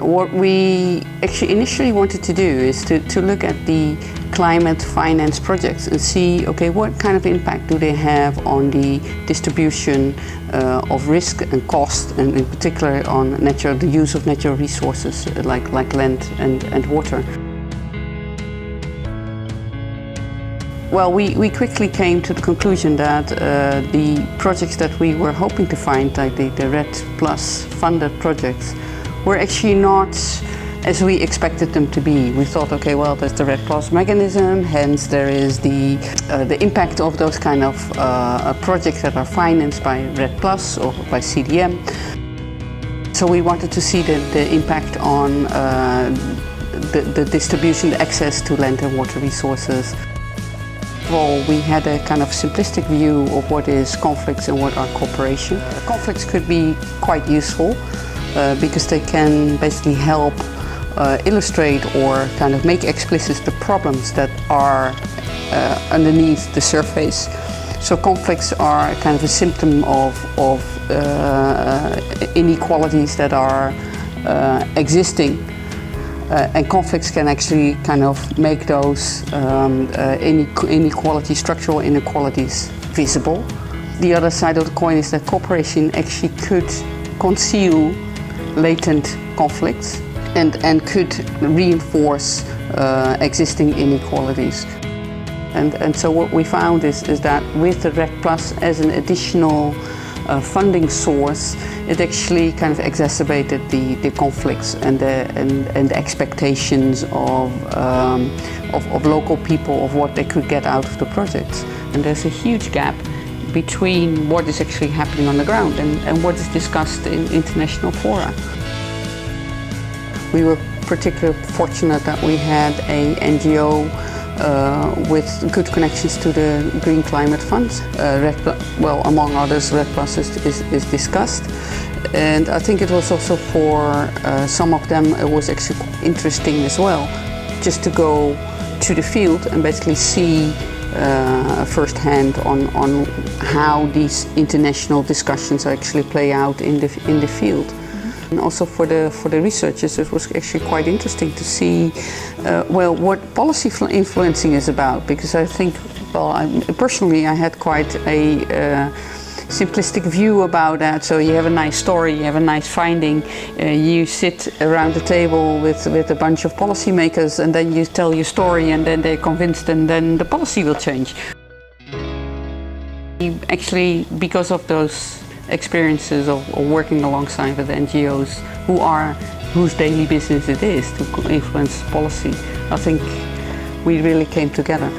What we actually initially wanted to do is to look at the climate finance projects and see, okay, what kind of impact do they have on the distribution of risk and cost, and in particular on the use of natural resources like land and water. Well, we quickly came to the conclusion that the projects that we were hoping to find, like the RED Plus funded projects, were actually not as we expected them to be. We thought, okay, well, there's the RED Plus mechanism, hence there is the impact of those kind of projects that are financed by RED Plus or by CDM. So we wanted to see the impact on the distribution, the access to land and water resources. Well, we had a kind of simplistic view of what is conflicts and what are cooperation. Conflicts could be quite useful because they can basically help illustrate or kind of make explicit the problems that are underneath the surface. So conflicts are kind of a symptom of inequalities that are existing. And conflicts can actually kind of make those structural inequalities visible. The other side of the coin is that cooperation actually could conceal latent conflicts and could reinforce existing inequalities. And so what we found is that with the RED Plus as an additional funding source, it actually kind of exacerbated the conflicts and the expectations of local people of what they could get out of the projects. And there's a huge gap between what is actually happening on the ground and what is discussed in international fora. We were particularly fortunate that we had a NGO with good connections to the Green Climate Funds. Well, among others, RED Plus is discussed. And I think it was also for some of them, it was actually interesting as well, just to go to the field and basically see firsthand on how these international discussions actually play out in the field. And also for the researchers, it was actually quite interesting to see well, what policy influencing is about, because I think, well, personally I had quite a simplistic view about that. So you have a nice story, you have a nice finding, you sit around the table with a bunch of policymakers, and then you tell your story, and then they're convinced, and then the policy will change. Actually, because of those experiences of working alongside with NGOs whose daily business it is to influence policy, I think we really came together.